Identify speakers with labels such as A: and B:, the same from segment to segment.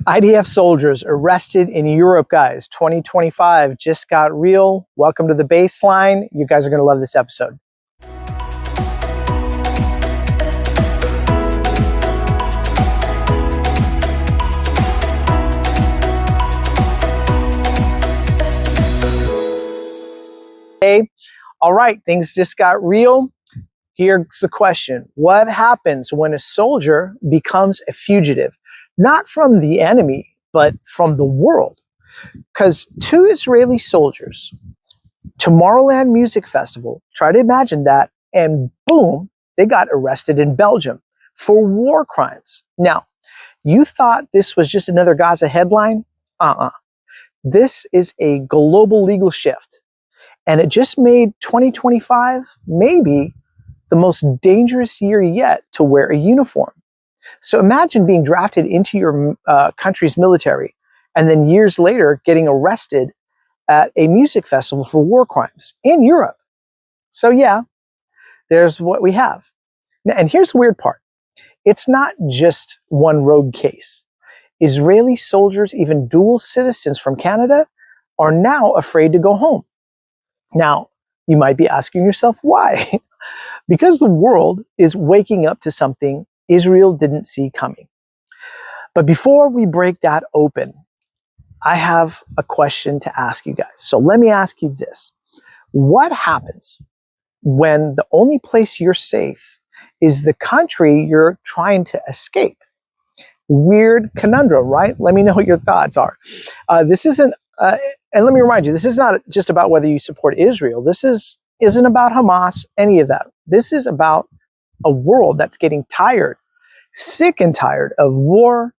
A: IDF soldiers arrested in Europe, guys. 2025 just got real. Welcome to the baseline. You guys are going to love this episode. Hey, all right, things just got real. Here's the question. What happens when a soldier becomes a fugitive? Not from the enemy, but from the world. Because two Israeli soldiers, Tomorrowland Music Festival, try to imagine that, and boom, they got arrested in Belgium for war crimes. Now, you thought this was just another Gaza headline? This is a global legal shift. And it just made 2025 maybe the most dangerous year yet to wear a uniform. So imagine being drafted into your country's military and then years later getting arrested at a music festival for war crimes in Europe. So yeah, there's what we have. Now, and here's the weird part. It's not just one rogue case. Israeli soldiers, even dual citizens from Canada, are now afraid to go home. Now, you might be asking yourself, why? Because the world is waking up to something Israel didn't see coming. But before we break that open, I have a question to ask you guys. So let me ask you this. What happens when the only place you're safe is the country you're trying to escape? Weird conundrum, right? Let me know what your thoughts are. This isn't, and let me remind you, this is not just about whether you support Israel. This isn't about Hamas, any of that. This is about a world that's getting tired, sick and tired of war,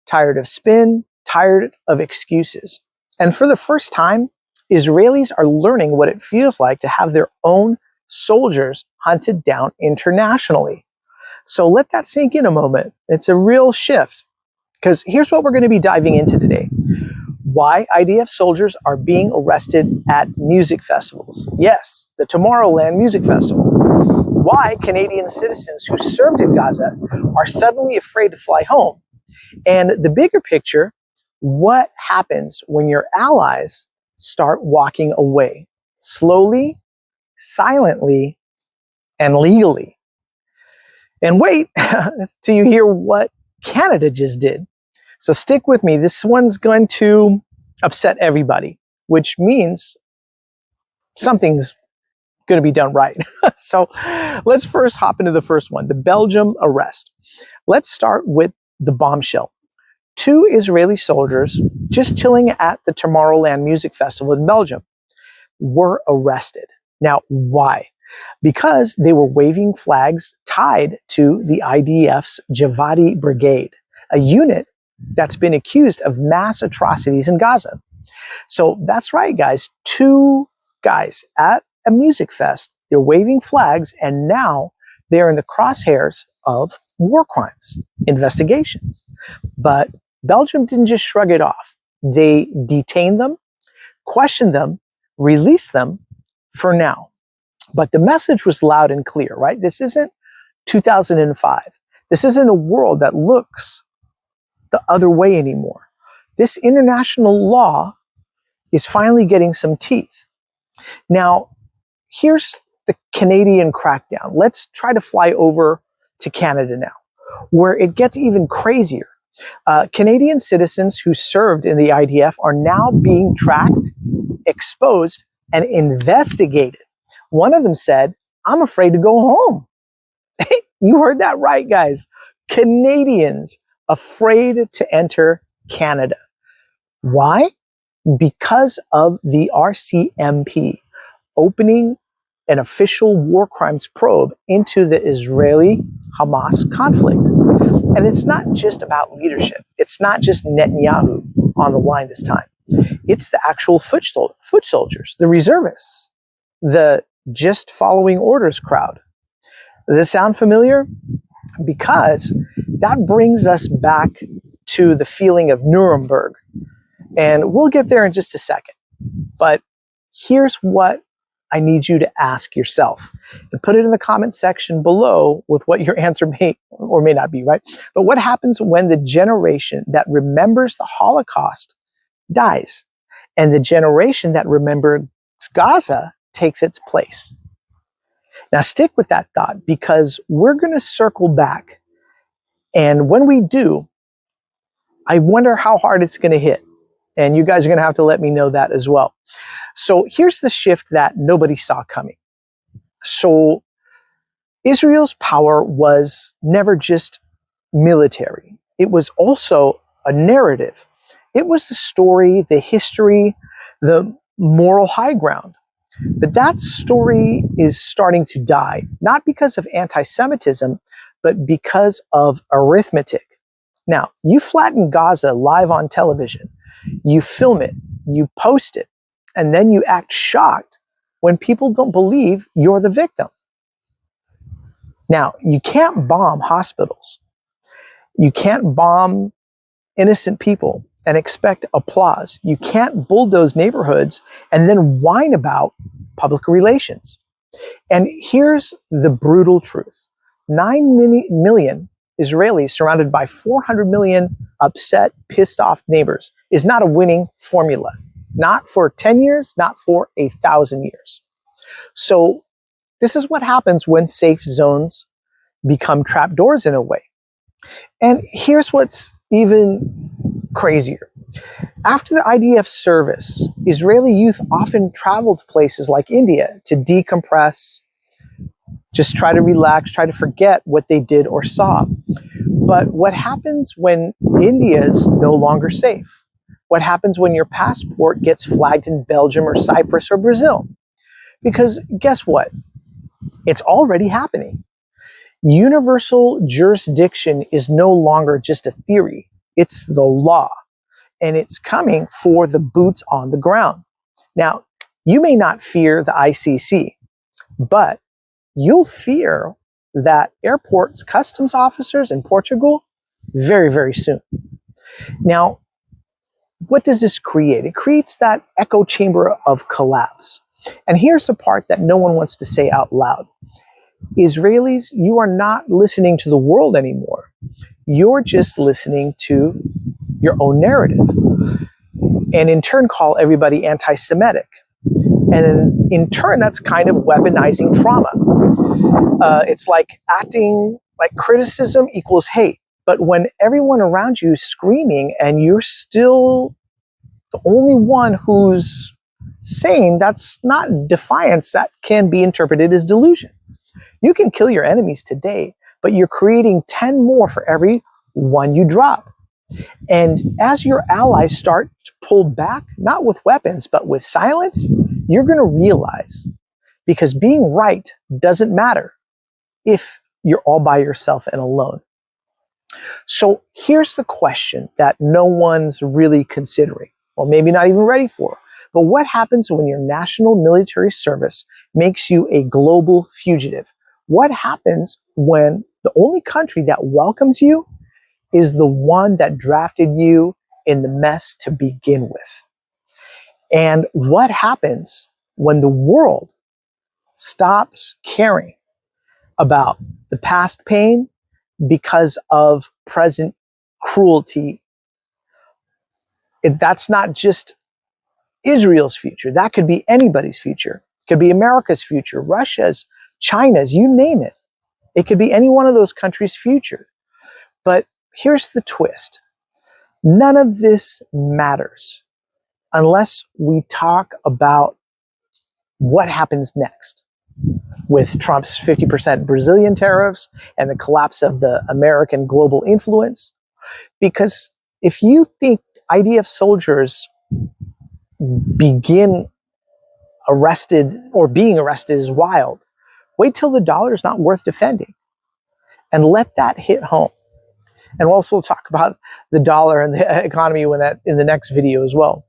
A: tired of spin, tired of excuses. And for the first time, Israelis are learning what it feels like to have their own soldiers hunted down internationally. So let that sink in a moment. It's a real shift. Because here's what we're going to be diving into today. Why IDF soldiers are being arrested at music festivals. Yes, the Tomorrowland Music Festival. Why Canadian citizens who served in Gaza are suddenly afraid to fly home. And the bigger picture, what happens when your allies start walking away? Slowly, silently, and legally. And wait till you hear what Canada just did. So stick with me. This one's going to upset everybody, which means something's going to be done right. So let's first hop into the first one, the Belgium arrest. Let's start with the bombshell. Two Israeli soldiers just chilling at the Tomorrowland Music Festival in Belgium were arrested. Now, why? Because they were waving flags tied to the IDF's Javadi Brigade, a unit that's been accused of mass atrocities in Gaza. So that's right, guys. Two guys at a music fest, they're waving flags, and now they're in the crosshairs of war crimes investigations. But Belgium didn't just shrug it off. They detained them, questioned them, released them for now. But the message was loud and clear, right? This isn't 2005. This isn't a world that looks the other way anymore. This international law is finally getting some teeth. Now, here's the Canadian crackdown. Let's try to fly over to Canada now, where it gets even crazier. Canadian citizens who served in the IDF are now being tracked, exposed, and investigated. One of them said, "I'm afraid to go home." You heard that right, guys. Canadians afraid to enter Canada. Why? Because of the RCMP opening an official war crimes probe into the Israeli-Hamas conflict. And it's not just about leadership. It's not just Netanyahu on the line this time. It's the actual foot soldiers, the reservists, the just following orders crowd. Does this sound familiar? Because that brings us back to the feeling of Nuremberg. And we'll get there in just a second. But here's what I need you to ask yourself. And put it in the comment section below with what your answer may or may not be, right? But what happens when the generation that remembers the Holocaust dies and the generation that remembers Gaza takes its place? Now stick with that thought, because we're going to circle back. And when we do, I wonder how hard it's going to hit. And you guys are going to have to let me know that as well. So here's the shift that nobody saw coming. So Israel's power was never just military. It was also a narrative. It was the story, the history, the moral high ground. But that story is starting to die, not because of anti-Semitism, but because of arithmetic. Now, you flatten Gaza live on television, you film it, you post it, and then you act shocked when people don't believe you're the victim. Now, you can't bomb hospitals. You can't bomb innocent people and expect applause. You can't bulldoze neighborhoods and then whine about public relations. And here's the brutal truth. 9 million Israelis surrounded by 400 million upset, pissed off neighbors is not a winning formula. Not for 10 years, not for 1,000 years. So this is what happens when safe zones become trapdoors in a way. And here's what's even crazier. After the IDF service, Israeli youth often traveled to places like India to decompress, just try to relax, try to forget what they did or saw. But what happens when India's no longer safe? What happens when your passport gets flagged in Belgium or Cyprus or Brazil? Because guess what? It's already happening. Universal jurisdiction is no longer just a theory. It's the law. And it's coming for the boots on the ground. Now, you may not fear the ICC, but you'll fear that airports, customs officers in Portugal very, very soon. Now, what does this create? It creates that echo chamber of collapse. And here's the part that no one wants to say out loud. Israelis, you are not listening to the world anymore. You're just listening to your own narrative. And in turn, call everybody anti-Semitic. And then in turn, that's kind of weaponizing trauma. It's like acting like criticism equals hate. But when everyone around you is screaming and you're still the only one who's sane, that's not defiance. That can be interpreted as delusion. You can kill your enemies today, but you're creating 10 more for every one you drop. And as your allies start to pull back, not with weapons, but with silence, you're going to realize, because being right doesn't matter if you're all by yourself and alone. So here's the question that no one's really considering, or maybe not even ready for. But what happens when your national military service makes you a global fugitive? What happens when the only country that welcomes you is the one that drafted you in the mess to begin with? And what happens when the world stops caring about the past pain because of present cruelty? That's not just Israel's future. That could be anybody's future. It could be America's future, Russia's, China's, you name it. It could be any one of those countries' future. But here's the twist. None of this matters unless we talk about what happens next with Trump's 50% Brazilian tariffs and the collapse of the American global influence. Because if you think IDF soldiers begin arrested or being arrested is wild, wait till the dollar is not worth defending and let that hit home. And we'll also talk about the dollar and the economy in the next video as well.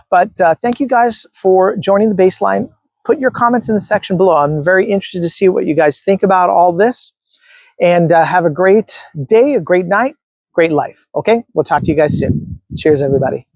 A: But thank you guys for joining the Baseline. Put your comments in the section below. I'm very interested to see what you guys think about all this. And have a great day, a great night, great life. Okay? We'll talk to you guys soon. Cheers, everybody.